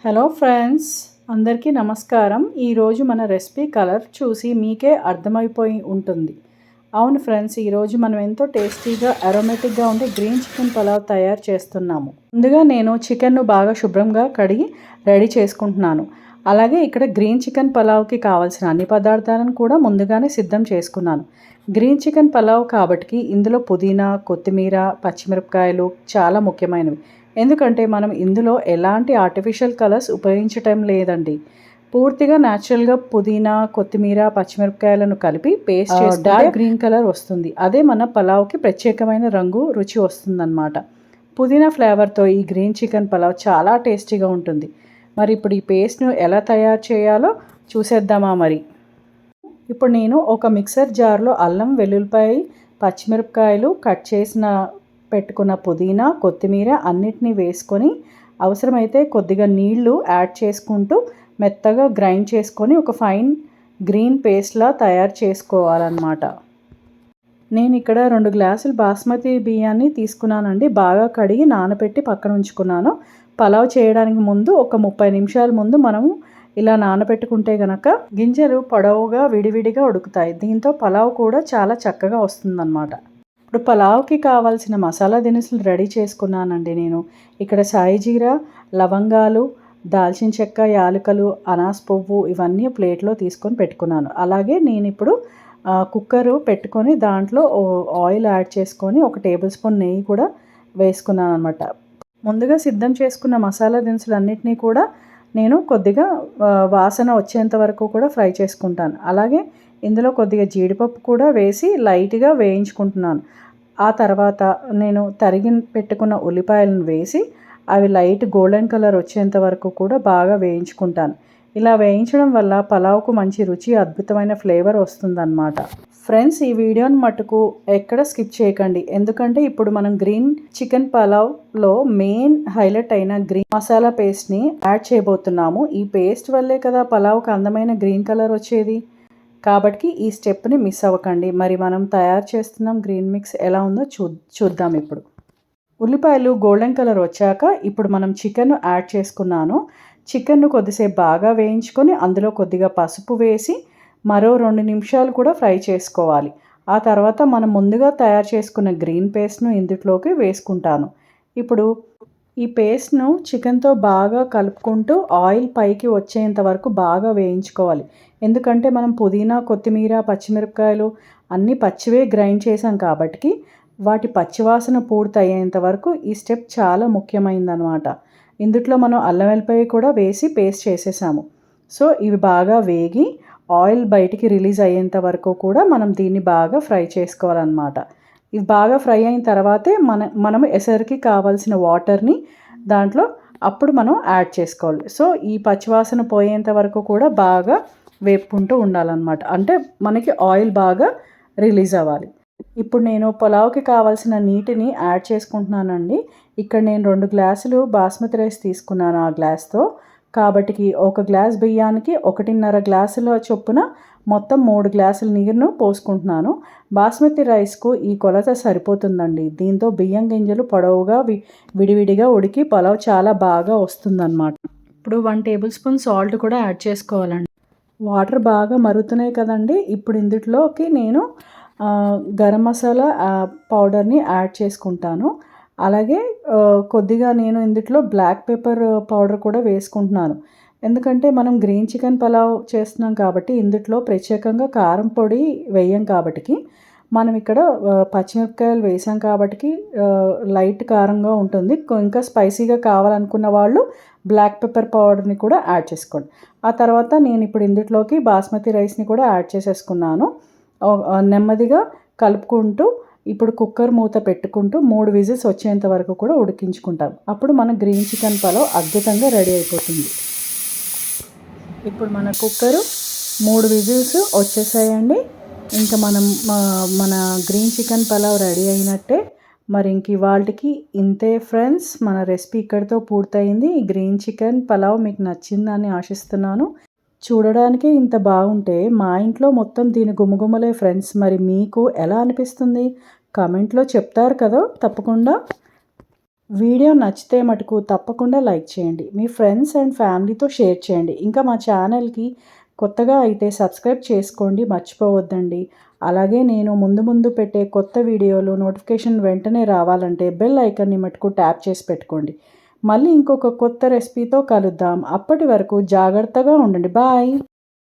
Hello friends, అందరికీ నమస్కారం. ఈరోజు మన రెసిపీ కలర్ చూసి మీకే అర్థమైపోయి ఉంటుంది. అవును ఫ్రెండ్స్, ఈరోజు మనం ఎంతో టేస్టీగా అరోమేటిక్గా ఉండే గ్రీన్ చికెన్ పలావ్ తయారు చేస్తున్నాము. ముందుగా నేను చికెన్ను బాగా శుభ్రంగా కడిగి రెడీ చేసుకుంటున్నాను. అలాగే ఇక్కడ గ్రీన్ చికెన్ పలావ్కి కావాల్సిన అన్ని పదార్థాలను కూడా ముందుగానే సిద్ధం చేసుకున్నాను. గ్రీన్ చికెన్ పలావ్ కాబట్టి ఇందులో పుదీనా, కొత్తిమీర, పచ్చిమిరపకాయలు చాలా ముఖ్యమైనవి. ఎందుకంటే మనం ఇందులో ఎలాంటి ఆర్టిఫిషియల్ కలర్స్ ఉపయోగించటం లేదండి. పూర్తిగా న్యాచురల్గా పుదీనా, కొత్తిమీర, పచ్చిమిరపకాయలను కలిపి పేస్ట్ చేసి డార్క్ గ్రీన్ కలర్ వస్తుంది. అదే మన పలావ్కి ప్రత్యేకమైన రంగు, రుచి వస్తుందన్నమాట. పుదీనా ఫ్లేవర్తో ఈ గ్రీన్ చికెన్ పలావ్ చాలా టేస్టీగా ఉంటుంది. మరి ఇప్పుడు ఈ పేస్ట్ను ఎలా తయారు చేయాలో చూసేద్దామా మరి. ఇప్పుడు నేను ఒక మిక్సర్ జార్లో అల్లం, వెల్లుల్లిపాయ, పచ్చిమిరపకాయలు, కట్ చేసిన పెట్టుకున్న పుదీనా, కొత్తిమీర అన్నిటినీ వేసుకొని అవసరమైతే కొద్దిగా నీళ్లు యాడ్ చేసుకుంటూ మెత్తగా గ్రైండ్ చేసుకొని ఒక ఫైన్ గ్రీన్ పేస్ట్లా తయారు చేసుకోవాలన్నమాట. నేను ఇక్కడ 2 గ్లాసులు బాస్మతి బియ్యాన్ని తీసుకున్నానండి. బాగా కడిగి నానబెట్టి పక్కన ఉంచుకున్నాను. పలావ్ చేయడానికి ముందు ఒక 30 నిమిషాల ముందు మనము ఇలా నానబెట్టుకుంటే గనక గింజలు పొడవుగా విడివిడిగా ఉడుకుతాయి. దీంతో పలావ్ కూడా చాలా చక్కగా వస్తుందన్నమాట. ఇప్పుడు పలావ్కి కావాల్సిన మసాలా దినుసులు రెడీ చేసుకున్నానండి. నేను ఇక్కడ సాయి జీరా, లవంగాలు, దాల్చిన చెక్క, యాలకులు, అనాస్ పువ్వు ఇవన్నీ ప్లేట్లో తీసుకొని పెట్టుకున్నాను. అలాగే నేను ఇప్పుడు కుక్కరు పెట్టుకొని దాంట్లో ఆయిల్ యాడ్ చేసుకొని 1 టేబుల్ స్పూన్ నెయ్యి కూడా వేసుకున్నాను అనమాట. ముందుగా సిద్ధం చేసుకున్న మసాలా దినుసులన్నిటినీ కూడా నేను కొద్దిగా వాసన వచ్చేంత వరకు కూడా ఫ్రై చేసుకుంటాను. అలాగే ఇందులో కొద్దిగా జీడిపప్పు కూడా వేసి లైట్గా వేయించుకుంటున్నాను. ఆ తర్వాత నేను తరిగి పెట్టుకున్న ఉల్లిపాయలను వేసి అవి లైట్ గోల్డెన్ కలర్ వచ్చేంత వరకు కూడా బాగా వేయించుకుంటాను. ఇలా వేయించడం వల్ల పలావ్కు మంచి రుచి, అద్భుతమైన ఫ్లేవర్ వస్తుందన్నమాట. ఫ్రెండ్స్, ఈ వీడియోని మటుకు ఎక్కడ స్కిప్ చేయకండి. ఎందుకంటే ఇప్పుడు మనం గ్రీన్ చికెన్ పలావ్లో మెయిన్ హైలైట్ అయిన గ్రీన్ మసాలా పేస్ట్ని యాడ్ చేయబోతున్నాము. ఈ పేస్ట్ వల్లే కదా పలావ్కి అందమైన గ్రీన్ కలర్ వచ్చేది. కాబట్టి ఈ స్టెప్ని మిస్ అవ్వకండి. మరి మనం తయారు చేస్తున్నాం గ్రీన్ మిక్స్ ఎలా ఉందో చూద్దాం ఇప్పుడు. ఉల్లిపాయలు గోల్డెన్ కలర్ వచ్చాక ఇప్పుడు మనం చికెన్ యాడ్ చేసుకున్నాను. చికెన్ను కొద్దిసేపు బాగా వేయించుకొని అందులో కొద్దిగా పసుపు వేసి మరో 2 నిమిషాలు కూడా ఫ్రై చేసుకోవాలి. ఆ తర్వాత మనం ముందుగా తయారు చేసుకున్న గ్రీన్ పేస్ట్ను ఇందులోకి వేసుకుంటాను. ఇప్పుడు ఈ పేస్ట్ను చికెన్తో బాగా కలుపుకుంటూ ఆయిల్ పైకి వచ్చేంత వరకు బాగా వేయించుకోవాలి. ఎందుకంటే మనం పుదీనా, కొత్తిమీర, పచ్చిమిరపకాయలు అన్నీ పచ్చివే గ్రైండ్ చేసాం కాబట్టి వాటి పచ్చివాసన పూర్తి అయ్యేంత వరకు ఈ స్టెప్ చాలా ముఖ్యమైనదనమాట. ఇందులో మనం అల్లం వెల్లిపాయ కూడా వేసి పేస్ట్ చేసేసాము. సో ఇవి బాగా వేగి ఆయిల్ బయటికి రిలీజ్ అయ్యేంత వరకు కూడా మనం దీన్ని బాగా ఫ్రై చేసుకోవాలన్నమాట. ఇది బాగా ఫ్రై అయిన తర్వాతే మనం ఎసరికి కావాల్సిన వాటర్ని దాంట్లో అప్పుడు మనం యాడ్ చేసుకోవాలి. సో ఈ పచ్చివాసన పోయేంత వరకు కూడా బాగా వేపుకుంటూ ఉండాలన్నమాట. అంటే మనకి ఆయిల్ బాగా రిలీజ్ అవ్వాలి. ఇప్పుడు నేను పులావ్కి కావాల్సిన నీటిని యాడ్ చేసుకుంటున్నానండి. ఇక్కడ నేను 2 గ్లాసులు బాస్మతి రైస్ తీసుకున్నాను ఆ గ్లాస్తో. కాబట్టి 1 గ్లాస్ బియ్యానికి 1.5 గ్లాసుల చొప్పున మొత్తం 3 గ్లాసుల నీరును పోసుకుంటున్నాను. బాస్మతి రైస్కు ఈ కొలత సరిపోతుందండి. దీంతో బియ్యం గింజలు పొడవుగా విడివిడిగా ఉడికి పలావ్ చాలా బాగా వస్తుందన్నమాట. ఇప్పుడు 1 టేబుల్ స్పూన్ సాల్ట్ కూడా యాడ్ చేసుకోవాలండి. వాటర్ బాగా మరుగుతున్నాయి కదండి. ఇప్పుడు ఇందులోకి నేను గరం మసాలా పౌడర్ని యాడ్ చేసుకుంటాను. అలాగే కొద్దిగా నేను ఇందులో బ్లాక్ పెప్పర్ పౌడర్ కూడా వేసుకుంటున్నాను. ఎందుకంటే మనం గ్రీన్ చికెన్ పలావ్ చేస్తున్నాం కాబట్టి ఇందులో ప్రత్యేకంగా కారం పొడి వేయం కాబట్టి మనం ఇక్కడ పచ్చిమిరపకాయలు వేసాం కాబట్టి లైట్ కారంగా ఉంటుంది. ఇంకా స్పైసీగా కావాలనుకున్న వాళ్ళు బ్లాక్ పెప్పర్ పౌడర్ని కూడా యాడ్ చేసుకోండి. ఆ తర్వాత నేను ఇప్పుడు ఇందులోకి బాస్మతి రైస్ని కూడా యాడ్ చేసేసుకున్నాను. నెమ్మదిగా కలుపుకుంటూ ఇప్పుడు కుక్కర్ మూత పెట్టుకుంటూ 3 విజిల్స్ వచ్చేంత వరకు కూడా ఉడికించుకుంటాం. అప్పుడు మన గ్రీన్ చికెన్ పలావ్ అద్భుతంగా రెడీ అయిపోతుంది. ఇప్పుడు మన కుక్కరు 3 విజిల్స్ వచ్చేసాయండి. ఇంకా మన గ్రీన్ చికెన్ పలావ్ రెడీ అయినట్టే. మరి ఇంక ఇవాళకి ఇంతే ఫ్రెండ్స్, మన రెసిపీ ఇక్కడితో పూర్తయింది. ఈ గ్రీన్ చికెన్ పలావ్ మీకు నచ్చిందని ఆశిస్తున్నాను. చూడడానికే ఇంత బాగుంటే మా ఇంట్లో మొత్తం దీని గుమగుమలే ఫ్రెండ్స్. మరి మీకు ఎలా అనిపిస్తుంది కామెంట్లో చెప్తారు కదా తప్పకుండా. వీడియో నచ్చితే మటుకు తప్పకుండా లైక్ చేయండి. మీ ఫ్రెండ్స్ అండ్ ఫ్యామిలీతో షేర్ చేయండి. ఇంకా మా ఛానల్‌కి కొత్తగా అయితే సబ్స్క్రైబ్ చేసుకోండి మర్చిపోవద్దండి. అలాగే నేను ముందు ముందు పెట్టే కొత్త వీడియోలు నోటిఫికేషన్ వెంటనే రావాలంటే బెల్ ఐకాన్ని మటుకు ట్యాప్ చేసి పెట్టుకోండి. మళ్ళీ ఇంకొక కొత్త రెసిపీతో కలుద్దాం. అప్పటి వరకు జాగ్రత్తగా ఉండండి. బాయ్.